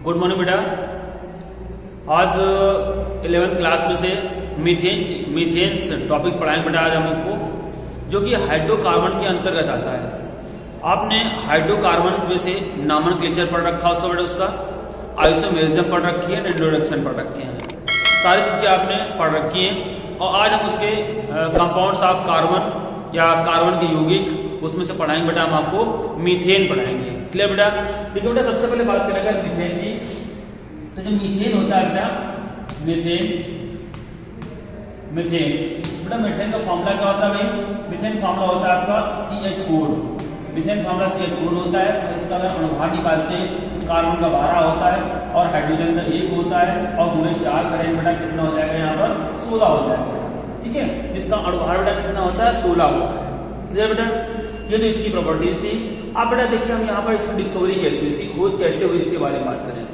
Good morning बेटा। आज 11th class में से मीथेन्स टॉपिक्स पढ़ाएंगे बेटा आज हम लोग को, जो कि हाइड्रोकार्बन के अंतर्गत आता है। आपने हाइड्रोकार्बन में से नॉमेनक्लेचर पढ़ रखा हो बेटा, उसका आइसोमेरिज्म पढ़ रखी है, इंट्रोडक्शन पढ़ रखे हैं, सारी चीज़ें आपने पढ़ रखी हैं। और आज हम उसके कंपाउंड्स ऑफ कार्बन या कार्बन के यौगिक उसमें से पढ़ाएंगे बेटा। हम आपको मीथेन पढ़ाएंगे। क्लियर बेटा? ठीक है बेटा, सबसे पहले बात करेंगे मीथेन की। तो जो मीथेन होता है बेटा, मीथेन बेटा मीथेन का फॉर्मूला क्या होता है भाई? मीथेन फॉर्मूला होता है आपका CH4। मीथेन फॉर्मूला CH4 होता है। और इसका अगर अनुभाग निकालते हैं, कार्बन का 12 होता है और हाइड्रोजन का 1 होता है, और गुणे 4 करेंगे बेटा, कितना हो जाएगा यहाँ पर 16 हो जाएगा। ठीक है, इसका अनुभाग बेटा कितना होता है? 16 होता है। क्लियर बेटा? ये तो इसकी प्रॉपर्टीज थी। अब बेटा देखिए हम यहाँ पर इसकी डिस्कवरी कैसे, इसकी खोज कैसे हुई, इसके बारे में बात करें।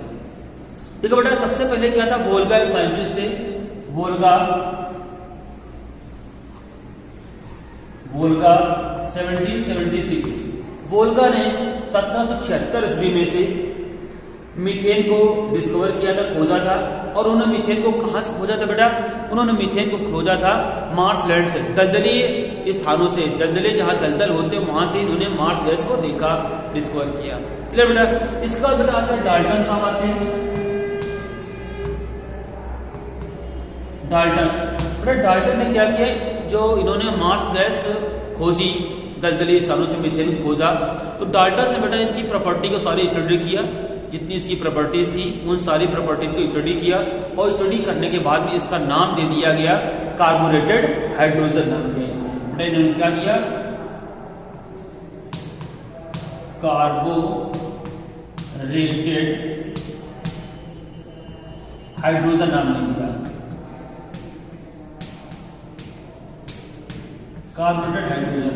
देखो बेटा, सबसे पहले क्या था, वोल्गा एक साइंटिस्ट थे, वोल्गा 1776। वोल्गा ने 1776 ईस्वी में से मीथेन को डिस्कवर किया था, खोजा था। और उन्होंने मीथेन को कहां से खोजा था बेटा? उन्होंने मीथेन को खोजा था मार्सलैंड से, दलदली स्थानों से, दलदले जहां दलदल होते हैं वहां से इन्होंने मार्स गैस को देखा, डिस्कवर किया। क्लियर बेटा? इसका बेटा आता है डाल्टन साहब आते हैं। डाल्टन बेटा, डाल्टन ने क्या किया, जो इन्होंने मार्स गैस खोजी, दलदली स्थानों से मीथेन खोजा, तो डाल्टन से बेटा इनकी प्रॉपर्टी को सारी स्टडी किया, जितनी इसकी प्रॉपर्टीज थी उन सारी प्रॉपर्टीज को स्टडी किया। और स्टडी करने के बाद में इसका नाम दे दिया गया कार्बोरेटेड हाइड्रोजन नाम दिया। इन्होंने क्या किया? कार्बोरेटेड हाइड्रोजन नाम दे दिया, कार्बोरेटेड हाइड्रोजन।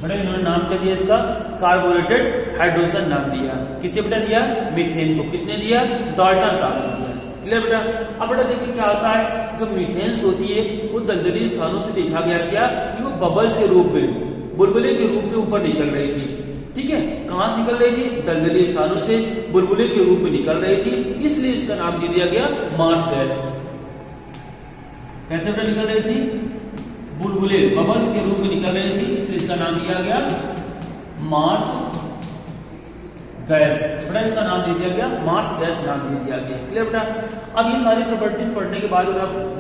बेटा इन्होंने नाम क्या दिया इसका? कार्बोरेटेड हाइड्रोजन नाम दिया। किसे बेटा दिया? मीथेन को। किसने दिया? डाल्टन साहब ने दिया। क्लियर बेटा? अब बेटा देखिए क्या होता है, जो मीथेन्स होती है वो दलदली स्थानों से देखा गया क्या कि वो बबल्स के रूप में, बुलबुले के रूप में ऊपर निकल रही थी। ठीक है, कहां से निकल रही थी? दलदली स्थानों से बुलबुले के रूप में निकल रही थी, इसलिए इसका नाम दे दिया गया मार्स गैस। कैसे बेटा निकल रही थी? बुलबुले, बबल्स के रूप में निकल रही थी, इसलिए इसका नाम दिया गया मार्स गैस। बेटा इसका नाम दे दिया गया मार्स गैस, नाम दे दिया गया। क्लियर बेटा? अब ये सारी प्रॉपर्टीज पढ़ने के बाद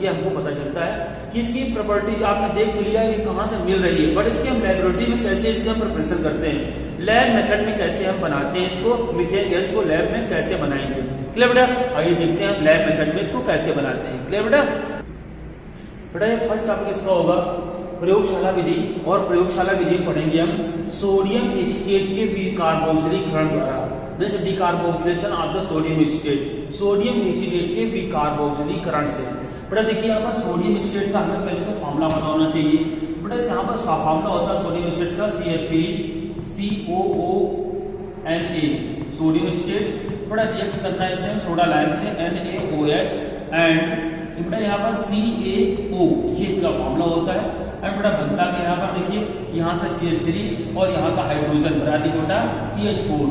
ये हमको पता चलता है कि इसकी प्रॉपर्टीज आपने देख तो लिया ये कहां से मिल रही है, बट इसके हम लेबोरेटरी में कैसे इसके हम प्रिपरेशन करते हैं, लैब मेथड में कैसे हम बनाते हैं इसको, मीथेन गैस को लैब में कैसे बनाएंगे। क्लियर बेटा? आइए देखते हैं हम लैब मेथड में इसको कैसे बनाते हैं। क्लियर बेटा? बेटा ये फर्स्ट टॉपिक इसका होगा प्रयोगशाला विधि, और प्रयोगशाला विधि में पढ़ेंगे हम सोडियम एसीटेट के विकार्बोक्सिलीकरण द्वारा, means decarboxylation of the sodium acetate, sodium acetate के विकार्बोक्सिलीकरण से। बेटा देखिए यहाँ पर सोडियम एसीटेट का हमें पहले तो फॉर्मूला पता होना चाहिए। बेटा यहाँ पर फॉर्मूला होता है सोडियम एसीटेट का CH3COONA, सोडियम एसीटेट। बेटा रिएक्ट करना है इसे सोडा लाइम से, NaOH, एंड बेटा यहाँ पर CaO, ये इसका फॉर्मूला होता है। एंड बेटा बनता है यहाँ पर देखिए, यहाँ से CH3 और यहाँ का हाइड्रोजन बना दी बेटा CH4,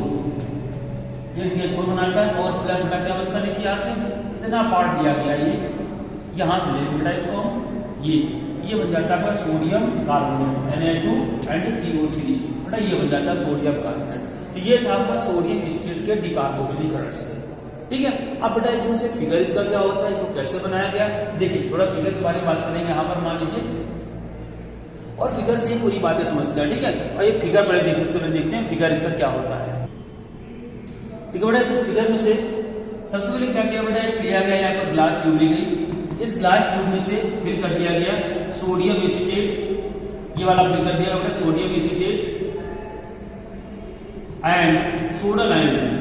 ये CH4 बनाता है। और प्लस बेटा क्या बनता है, देखिए यहाँ से इतना पार्ट दिया गया, ये यहाँ से ले बेटा इसको, ये बन जाता है sodium carbonate, Na2 and CO3। बेटा ये बन जाता है सोडियम कार्बोनेट। तो ये था आपका सोडियम एसीटेट के डिकार्बोक्सिलीकरण से। ठीक है, अब बेटा इसमें से फिगर इसका क्या होता है, इसको कैसे बनाया गया, देखिए थोड़ा फिगर के बारे में बात करेंगे यहाँ पर, मान लीजिए, और फिगर से पूरी बातें समझते हैं। ठीक है, और ये फिगर पहले देखते हैं फिगर इसका क्या होता है। ठीक है बेटा, इस फिगर में से सबसे पहले क्या किया बेटा, एक लिया गया यहाँ पर ग्लास ट्यूब ली गई, इस ग्लास ट्यूब में से फिल कर दिया गया सोडियम एसीटेट, ये वाला फिल कर दिया बेटा sodium acetate and soda lime,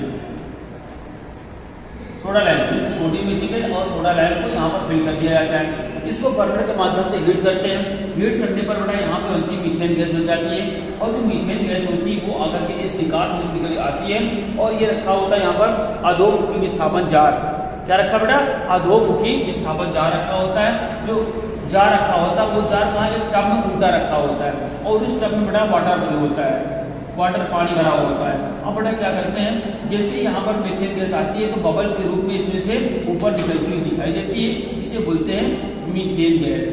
sodium acetate और सोडा लाइम को यहाँ पर फिल कर दिया जाता है। इसको बर्नर के माध्यम से हीट करते हैं। हीट करने पर बेटा यहाँ पे बनती है मीथेन गैस बन जाती है, और जो मीथेन गैस होती है वो आकर के इस निकास में से निकल आती है। और ये रखा होता है यहाँ पर अधोमुखी विस्थापन जार, क्या रखा बेटा? अधोमुखी विस्थापन जार रखा होता है, जो जार रखा होता है, वो जार कहाँ एक टब में उल्टा रखा होता है और उस टब में बेटा वाटर फिल होता है, वाटर पानी भरा हुआ होता है। अब बेटा क्या करते हैं, जैसे यहाँ पर मीथेन गैस आती है तो बबल्स के रूप में इसमें से ऊपर निकलती हुई दिखाई देती है, इसे बोलते हैं मीथेन गैस।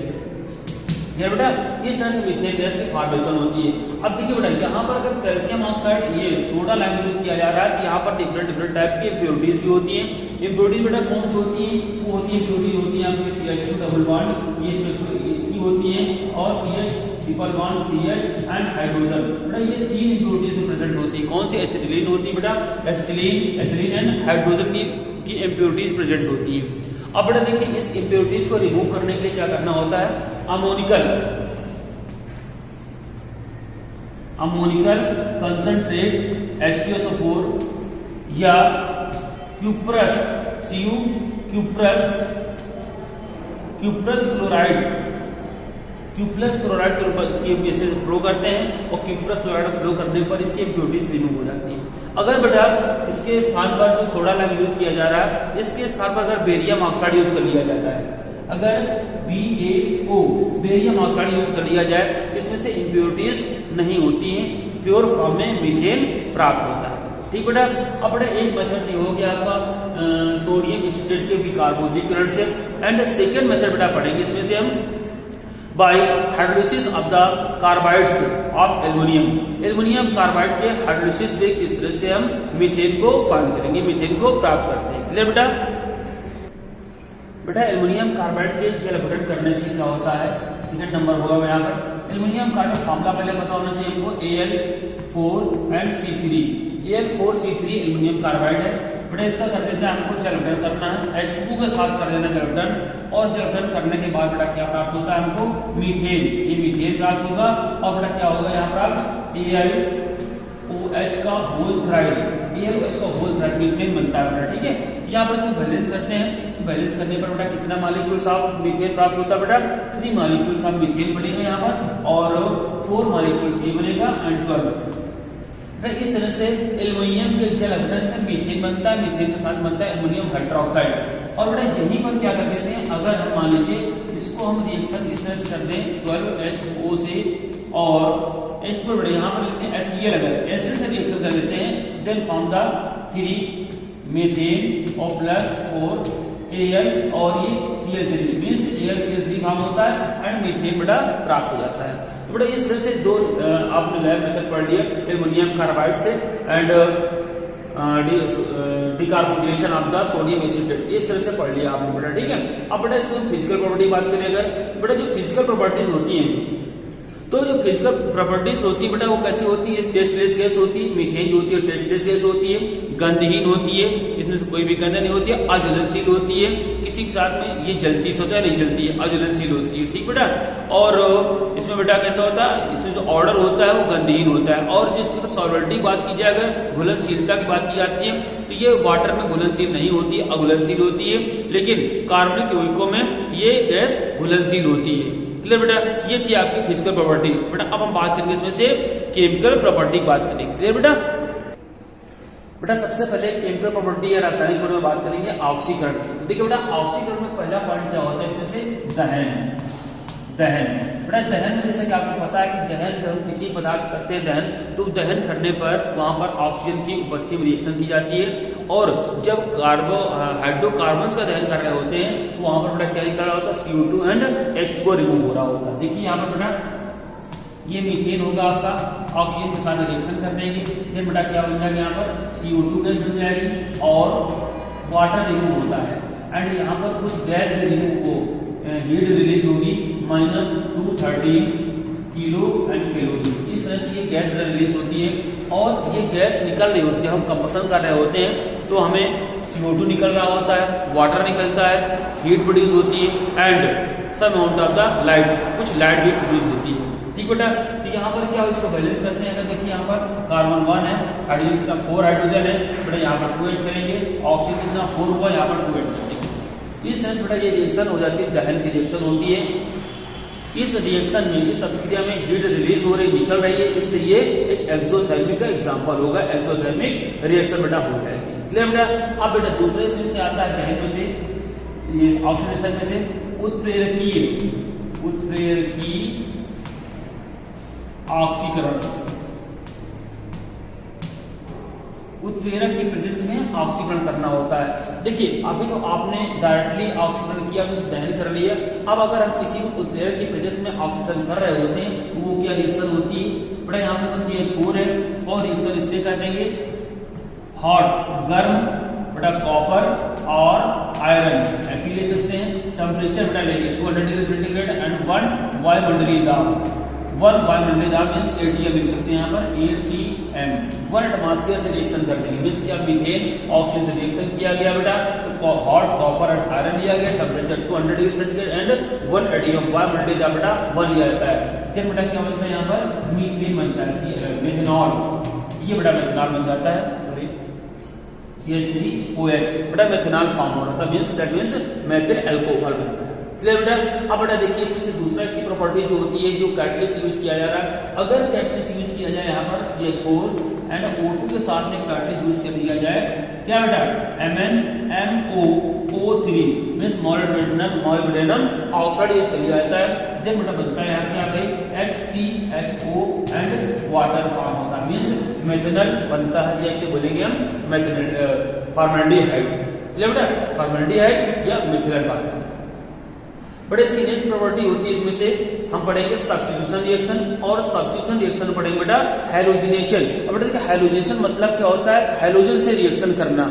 ये बेटा इस तरह से मीथेन गैस की फॉर्मेशन होती है। अब देखिए बेटा यहाँ पर अगर कैल्शियम ऑक्साइड ये सोडा लाइम यूज किया जा रहा है तो यहाँ पर डिफरेंट टाइप की इम्प्योरिटीज भी होती हैं। इम्प्योरिटीज बेटा कौन सी होती है, वो होती है इम्प्योरिटीज होती है आपकी CH2 डबल बॉन्ड, ये इसकी होती है, और CH triple bond CH and hydrogen. बेटा ये तीन इम्प्योरिटीज प्रेजेंट होती है। कौन सी? एसिटिलीन होती है बेटा, एसिटिलीन, एथिलीन एंड हाइड्रोजन की इम्प्योरिटीज प्रेजेंट होती है। अब बेटा देखिए इस इम्प्योरिटीज को रिमूव करने के लिए क्या करना होता है, अमोनिकल कंसंट्रेट H2SO4 या क्यूप्रस क्लोराइड के बेसिस फ्लो करते हैं और क्यूप्रस क्लोराइड फ्लो करने पर इसकी इम्प्योरिटीज रिमूव हो जाती है। अगर बेटा इसके स्थान पर जो सोडा लाइम यूज किया जा रहा है, इसके स्थान पर अगर बेरियम ऑक्साइड यूज कर लिया जाता है, अगर BaO बेरियम ऑक्साइड यूज कर लिया जाए, इसमें से इम्प्योरिटीज नहीं होती हैं, प्योर फॉर्म में मीथेन प्राप्त होता है। ठीक बेटा। अब बेटा एक मेथड ये हो गया आपका सोडियम एसिटेट के विकार्बोदीकरण से, एंड सेकेंड मेथड बेटा पढ़ेंगे इसमें से हम bye hydrolysis of the carbides of aluminium carbide के हाइड्रोलिसिस से किस तरह से हम मीथेन को फॉर्म करेंगे, मीथेन को प्राप्त करते हैं। क्लियर बेटा। बेटा एल्युमिनियम कार्बाइड के जल अपघटन करने से क्या होता है, सेकंड नंबर होगा यहाँ पर एल्युमिनियम कार्बाइड फॉर्मूला पहले पता होना चाहिए हमको, Al4 and C3। Al4C3 aluminium carbide है बेटा। इसका कर देते हैं हमको जल अपघटन करना है, H2 के साथ कर देना जल अपघटन, और जल अपघटन करने के बाद बेटा क्या प्राप्त होता है हमको, मीथेन। ये मीथेन प्राप्त होगा और बेटा क्या होगा यहाँ पर AlOH का होल थ्राइस, AlOH का होल थ्राइस मीथेन बनता है बेटा। ठीक है, यहाँ पर इसको बैलेंस करते हैं, बैलेंस करने पर बेटा कितना मॉलिक्यूल्स ऑफ मीथेन प्राप्त होता है बेटा, 3 मॉलिक्यूल्स ऑफ मीथेन बनेगा यहाँ पर, और 4 मॉलिक्यूल्स ये बनेगा एंड 12। इस तरह से एल्युमिनियम के जल अपघटन से मीथेन बनता है, मीथेन के साथ बनता है एल्युमिनियम हाइड्रोक्साइड। और बेटा यहीं पर क्या कर देते हैं, अगर हम मान लीजिए इसको हम रिएक्शन इस तरह से कर दें 12H2O से, और H2 बेटा यहाँ पर लिखते हैं HCl, अगर एसिड से रिएक्शन कर देते हैं देन फॉर्म द 3 मीथेन और प्लस 4 Al और ये Cl3 मींस AlCl3 फॉर्म होता है एंड मीथेन बेटा प्राप्त हो जाता है। तो बेटा इस तरह से दो आपने लैब मेथड पढ़ लिया एल्युमिनियम कार्बाइड से and decarboxylation of the sodium acetate, इस तरह से पढ़ लिया आपने बेटा। ठीक है। अब बेटा इसमें फिजिकल प्रॉपर्टी बात करें, अगर बेटा जो फिजिकल प्रॉपर्टीज होती हैं, तो जो फिजिकल प्रॉपर्टीज होती है बेटा वो कैसी होती है, टेस्टलेस गैस होती है, मीथेन जो होती है टेस्टलेस गैस होती है, गंधहीन होती है, इसमें से कोई भी गंध नहीं होती है, अज्वलनशील होती है, किसी के साथ में ये जलती होता है नहीं जलती है, अज्वलनशील होती है। ठीक बेटा। और इसमें बेटा कैसा होता है, इसमें जो ऑर्डर होता है वो गंधहीन होता है, और जिसकी सॉल्वेंटी की बात की जाए, अगर घुलनशीलता की बात की जाती है तो ये वाटर में घुलनशील नहीं होती है, अघुलनशील होती है, लेकिन कार्बनिक यौगिकों में ये गैस घुलनशील होती है। क्लियर बेटा। ये थी आपकी फिजिकल प्रॉपर्टी बेटा। अब हम बात करेंगे इसमें से केमिकल प्रॉपर्टी की बात करेंगे। क्लियर बेटा। बेटा सबसे पहले केमिकल प्रॉपर्टी या रासायनिक गुण में बात करेंगे ऑक्सीकरण की। तो देखिए बेटा ऑक्सीकरण में पहला पॉइंट क्या होता है, इसमें से दहन। बेटा दहन में जैसे कि आपको पता है कि दहन जब हम किसी पदार्थ करते हैं दहन, तो दहन करने पर वहां पर ऑक्सीजन की उपस्थिति में रिएक्शन की जाती है, और जब हाइड्रोकार्बन का दहन कर रहे होते हैं तो वहां पर बेटा क्या निकल रहा होता है, CO2 एंड H2O रिमूव हो रहा होता है। देखिए यहाँ पर बेटा ये मीथेन होगा आपका, ऑक्सीजन के साथ रिएक्शन कर देंगे, फिर बेटा क्या बन जाएगा, यहाँ पर CO2 गैस बन जाएगी और वाटर रिमूव होता है, एंड यहाँ पर कुछ गैस रिमूव हो हीट रिलीज होगी -213 किलो एंड कैलोरी। इस तरह से ये गैस रिलीज होती है, और ये गैस निकल रही होती है, हम कंबशन कर रहे होते हैं तो हमें CO2 निकल रहा होता है, वाटर निकलता है, हीट प्रोड्यूस होती है, and some amount of the light, कुछ लाइट भी प्रोड्यूस होती है। ठीक बेटा। तो यहाँ पर क्या इसको बैलेंस करते हैं, अगर देखिए यहाँ पर कार्बन 1 है, हाइड्रोजन कितना 4 हाइड्रोजन है बेटा, यहाँ पर 2H करेंगे, ऑक्सीजन कितना 4 हुआ, यहाँ पर 2H करेंगे। इस तरह से बेटा ये रिएक्शन हो जाती है, दहन की रिएक्शन होती है। इस रिएक्शन में, इस अभिक्रिया में हीट रिलीज हो रही, निकल रही है, इसलिए ये एक एक्सोथर्मिक का एग्जांपल होगा, एक्सोथर्मिक रिएक्शन बेटा हो जाएगी। क्लियर बेटा। अब बेटा दूसरे से आता है दहन में से, ये ऑक्सीडेशन में से उत्प्रेरकीय उत्प्रेरकी ऑक्सीकरण, उत्प्रेरक की प्रेजेंस में ऑक्सीकरण करना होता है। देखिए अभी तो आपने डायरेक्टली ऑक्सीकरण किया, दहन कर लिया। अब अगर हम किसी भी उत्प्रेरक की प्रेजेंस में ऑक्सीकरण कर रहे होते हैं तो वो क्या रिएक्शन होती है, बड़ा यहाँ पे CH4 है और रिएक्शन इससे कर देंगे हॉट, गर्म, बड़ा कॉपर और आयरन Fe ले सकते हैं। टेम्परेचर बड़ा लेंगे 200 डिग्री सेंटीग्रेड एंड 1 वायुमंडलीय दाब, 1 वायुमंडलीय दाब मींस ATM लिख सकते हैं यहाँ पर ATM, 1 एटमॉस्फेयर से रिएक्शन कर देंगे। मींस क्या मीथेन ऑक्सीजन से रिएक्शन किया गया बेटा, तो हॉट, कॉपर एंड आयरन लिया गया, temperature 200 degree centigrade and 1 ATM, वायुमंडलीय दाब बेटा 1 लिया जाता है। फिर बेटा क्या बनता है यहाँ पर मीथेन बनता है, मेथनॉल, ये बेटा मेथनॉल बन जाता है, सॉरी CH3OH बेटा मेथनॉल फॉर्म हो रहा था, means that means methyl alcohol बनता है। क्लियर बेटा। अब बेटा देखिए इसमें से दूसरा इसकी प्रॉपर्टी जो होती है, जो कैटलिस्ट यूज किया जा रहा है, अगर कैटलिस्ट यूज किया जाए यहाँ पर CH4 एंड O2 के साथ में कैटलिस्ट यूज कर दिया जाए, क्या बेटा MnMoO3 means molybdenum oxide use कर लिया जाता है। देन बेटा बनता है यहाँ क्या भाई HCHO एंड वाटर फॉर्म होता है, मींस मेथनॉल बनता है, या इसे बोलेंगे हम मेथनॉल फॉर्मल्डिहाइड। क्लियर बेटा, फॉर्मल्डिहाइड या मेथनॉल बात है। बट इसकी नेक्स्ट प्रॉपर्टी होती है, इसमें से हम पढ़ेंगे सब्स्टिट्यूशन रिएक्शन, और सब्स्टिट्यूशन रिएक्शन पढ़ेंगे बेटा हैलोजिनेशन। अब बेटा देखिए हैलोजिनेशन मतलब क्या होता है, हैलोजन से रिएक्शन करना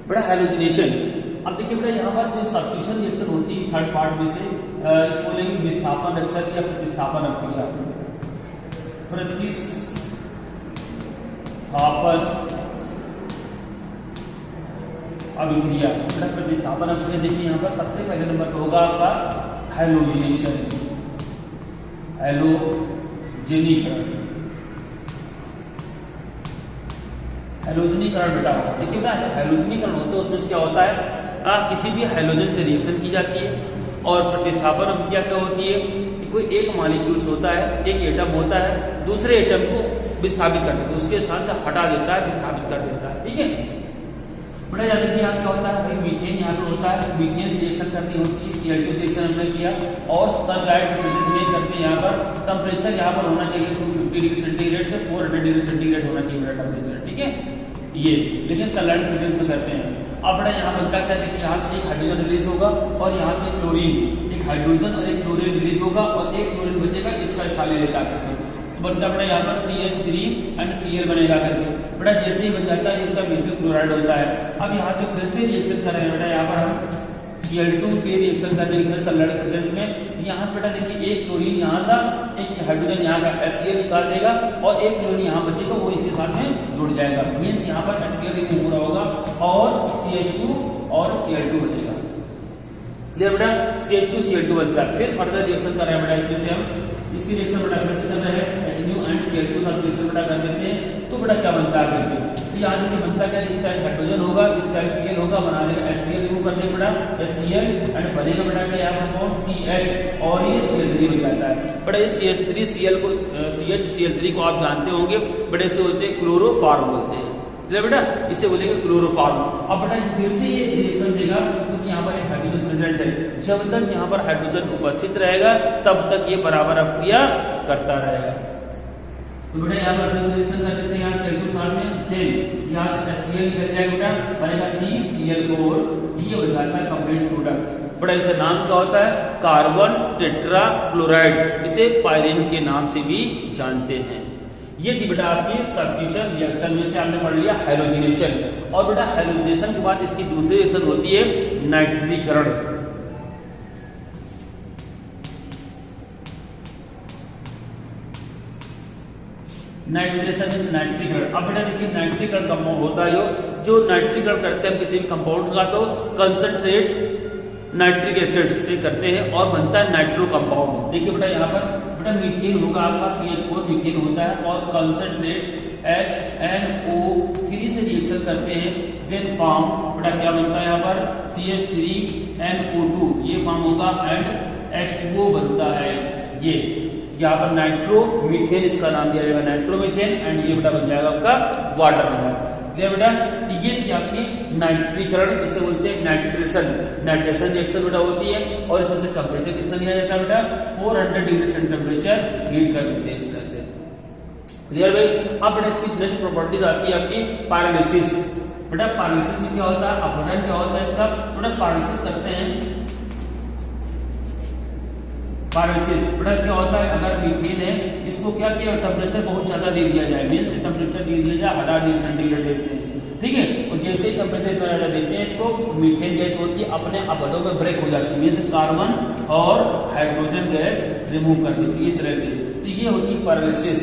बेटा हैलोजिनेशन। अब देखिए बेटा यहाँ पर जो सब्स्टिट्यूशन रिएक्शन होती है थर्ड पार्ट में से इसको बोलेंगे विस्थापन रिएक्शन या प्रतिस्थापन अभिक्रिया, प्रतिस्थापन अभिक्रिया। प्रतिस्थापन अभिक्रिया देखिए यहाँ पर सबसे पहले नंबर पर होगा आपका हैलोजिनेशन, हैलोजनीकरण, हैलोजनीकरण बेटा होगा। देखिए बेटा हैलोजनीकरण होता है, उसमें क्या होता है किसी भी हैलोजन से रिएक्शन की जाती है, और प्रतिस्थापन अभिक्रिया क्या होती है, कोई एक मॉलिक्यूल्स होता है, एक एटम होता है, दूसरे एटम को विस्थापित कर देता है, उसके स्थान से हटा देता है, विस्थापित कर देता है। ठीक है बेटा, याद रखिए यहाँ क्या होता है भाई मीथेन यहाँ पे होता है, मीथेन से रिएक्शन करनी होती है, Cl2 रिएक्शन हमने किया, और सनलाइट प्रेजेंस में करते हैं। यहाँ पर टेम्परेचर यहाँ पर होना चाहिए 250 डिग्री सेंटीग्रेड से 400 डिग्री सेंटीग्रेड होना चाहिए मेरा टेम्परेचर। ठीक है ये, लेकिन सनलाइट प्रेजेंस में करते हैं। अब बेटा यहाँ बनता क्या है, यहाँ से एक हाइड्रोजन रिलीज होगा और यहाँ से क्लोरीन, एक हाइड्रोजन और एक क्लोरीन रिलीज होगा और एक क्लोरीन बचेगा, इसका स्थान ले लेता है, बनता बेटा यहाँ पर CH3 एंड Cl बनेगा करके। बेटा जैसे ही बन जाता है इसका मेथिल क्लोराइड होता है। अब यहाँ से फिर से रिएक्शन करेंगे बेटा, यहाँ पर हम Cl2 से रिएक्शन कर देंगे फिर सनलाइट प्रेजेंस में। यहाँ बेटा देखिए एक क्लोरीन यहाँ सा, एक हाइड्रोजन यहाँ का HCl निकाल देगा और एक क्लोरीन यहाँ बचेगा, वो इसके साथ में जुड़ जाएगा, मीन्स यहाँ पर HCl रिमूव हो रहा होगा और CH2 और Cl2 बचेगा। क्लियर बेटा, CH2 Cl2 बनता है। फिर फर्दर रिएक्शन कर रहे हैं बेटा, इसमें से हम इसकी रिएक्शन बेटा फिर से कर रहे हैं, HNO एंड Cl2 साथ रिएक्शन बेटा कर देते हैं, तो बेटा क्या बनता है करके, तो यहाँ देखिए बनता क्या है, इसका एक हाइड्रोजन होगा, इसका एक Cl होगा, बना देगा HCl रिमूव कर देगा बेटा HCl एंड बनेगा बेटा क्या यहाँ पर कौन CH और ये Cl3 बन जाता है। बेटा इस CH3Cl को CH Cl3 को आप जानते होंगे, बड़े ऐसे होते हैं क्लोरोफॉर्म बोलते हैं। बेटा इसे बोलेंगे क्लोरोफॉर्म। अब बेटा फिर से ये रिएक्शन देगा क्योंकि यहाँ पर एक हाइड्रोजन प्रेजेंट है, जब तक यहाँ पर हाइड्रोजन उपस्थित रहेगा तब तक ये बराबर अभिक्रिया करता रहेगा। तो बेटा यहाँ पर रिएक्शन कर देते हैं, यहाँ Cl2 साथ में, देन यहाँ से HCl निकल जाएगा बेटा, बनेगा CCl4, ये हो जाता है कंप्लीट प्रोडक्ट। बड़ा इसे नाम क्या होता है, कार्बन टेट्रा क्लोराइड, इसे पायरीन के नाम से भी जानते हैं। ये थी बेटा आपकी सब्स्टिट्यूशन रिएक्शन में से आपने पढ़ लिया हैलोजिनेशन। और बेटा हैलोजिनेशन के बाद इसकी दूसरी रिएक्शन होती है नाइट्रीकरण। Nitration means नाइट्रीकरण। अब बेटा देखिए नाइट्रीकरण कंपाउंड होता है जो नाइट्रीकरण करते हैं हम किसी भी कंपाउंड का, तो कंसंट्रेट नाइट्रिक एसिड से करते हैं और बनता है नाइट्रो कंपाउंड। देखिए बेटा यहाँ पर बेटा मीथेन होगा आपका, CH4 मीथेन होता है और कंसंट्रेट HNO3 से रिएक्शन करते हैं, देन फॉर्म बेटा क्या बनता है यहाँ पर CH3NO2 ये फॉर्म होगा एंड H2O बनता है। ये यहाँ पर नाइट्रो मीथेन इसका नाम दिया जाएगा, नाइट्रोमीथेन, एंड ये बेटा बन जाएगा आपका वाटर बन जाएगा। बेटा ये थी आपकी नाइट्रीकरण जिसे बोलते हैं नाइट्रेशन रिएक्शन बेटा होती है, और इसमें से टेम्परेचर कितना लिया जाता है बेटा 400 डिग्री सेंटीग्रेड टेम्परेचर हीट कर देते हैं इस तरह से। क्लियर भाई। अब बेटा इसकी नेक्स्ट प्रॉपर्टीज आती है आपकी पायरोलिसिस। बेटा पायरोलिसिस में क्या होता है, अपघटन क्या होता है इसका, बेटा पायरोलिसिस करते हैं। पायरोलिसिस बेटा क्या होता है, अगर मीथेन है इसको क्या किया टेम्परेचर बहुत ज्यादा दे दिया जाए, मीन से टेम्परेचर दे दिया जाए 1000 डिग्री सेंटीग्रेड देते हैं, ठीक है। और जैसे ही टेम्परेचर इतना ज्यादा देते हैं इसको मीथेन गैस होती है अपने अपघटों में ब्रेक हो जाती है, मीन से कार्बन और हाइड्रोजन गैस रिमूव कर देती है इस तरह से। तो ये होती है पायरोलिसिस,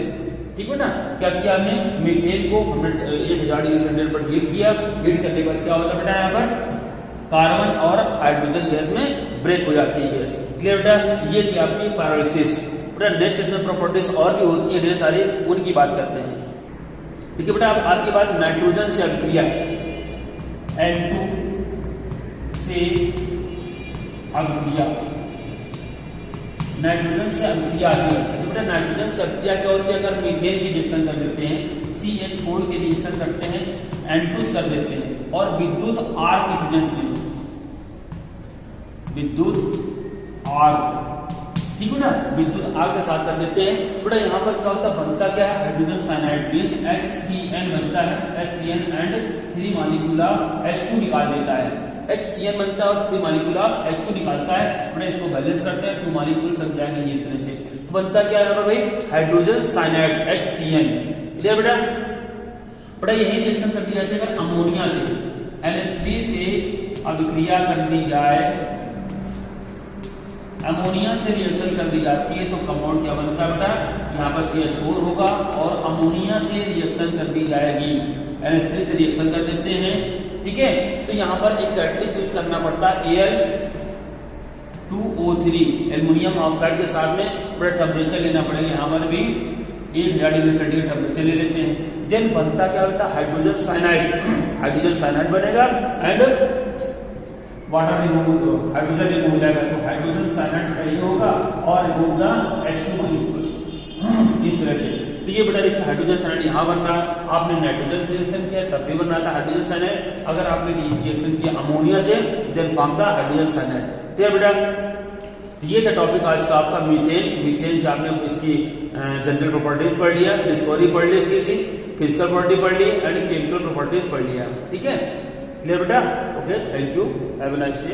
ठीक है ना। क्या किया हमने, मीथेन को हमने 1000 डिग्री सेंटीग्रेड पर हीट किया, हीट करने के बाद क्या होता है बेटा यहाँ पर कार्बन और हाइड्रोजन गैस में ब्रेक हो जाती है गैस। क्लियर बेटा, ये थी आपकी पायरोलिसिस। बेटा नेक्स्ट इसमें प्रॉपर्टीज और भी होती है ढेर सारी, उनकी बात करते हैं, ठीक है बेटा। अब आपकी बात नाइट्रोजन से अभिक्रिया, N2 से अभिक्रिया, नाइट्रोजन से अभिक्रिया आती है। तो बेटा नाइट्रोजन से अभिक्रिया क्या होती है, अगर मीथेन की रिएक्शन कर देते हैं, CH4 की रिएक्शन करते हैं, N2 कर देते हैं, और विद्युत आर्क की प्रेजेंस में, विद्युत आर्क, ठीक है ना, विद्युत आर्क के साथ कर देते हैं। बेटा यहाँ पर क्या होता है, बनता क्या है, हाइड्रोजन साइनाइड बेस HCN बनता है, HCN एंड 3 मॉलिक्यूला H2 निकाल देता है, HCN बनता है और 3 मॉलिक्यूला H2 निकालता है। बेटा इसको बैलेंस करते हैं, 2 मॉलिक्यूल सब जाएंगे इस तरह से, तो बनता क्या है भाई हाइड्रोजन साइनाइड HCN। क्लियर बेटा। बेटा यही रिएक्शन कर दी जाती है अगर अमोनिया से NH3 से अभिक्रिया कर दी जाए, अमोनिया से रिएक्शन कर दी जाती है तो कंपाउंड क्या बनता है बेटा, यहाँ पर CH4 होगा और अमोनिया से रिएक्शन कर दी जाएगी, NH3 से रिएक्शन कर देते हैं, ठीक है। तो यहाँ पर एक कैटलिस्ट यूज करना पड़ता है Al2O3 एल्युमिनियम ऑक्साइड के साथ में। बड़ा टेम्परेचर लेना पड़ेगा, यहाँ पर भी 1000 डिग्री सेंटीग्रेड टेम्परेचर ले लेते हैं। देन बनता क्या होता है हाइड्रोजन साइनाइड, हाइड्रोजन साइनाइड बनेगा and water remove, hydrogen remove हो जाएगा, तो हाइड्रोजन साइनाइड का ये होगा और रिमूव द H2 मॉलिक्यूल्स इस तरह से। तो ये बेटा देखिए हाइड्रोजन साइनाइड यहाँ बन रहा, आपने नाइट्रोजन से रिएक्शन किया तब भी बन रहा था हाइड्रोजन साइनाइड, अगर आपने रिएक्शन किया अमोनिया से then form the hydrogen cyanide. तो बेटा ये था टॉपिक आज का आपका मीथेन। मीथेन से आपने इसकी जनरल प्रॉपर्टीज पढ़ लिया, डिस्कवरी पढ़ ली, इसकी फिजिकल प्रॉपर्टी पढ़ ली एंड केमिकल प्रॉपर्टीज पढ़ लिया, ठीक है। क्लियर बेटा, okay, thank you, have a nice day.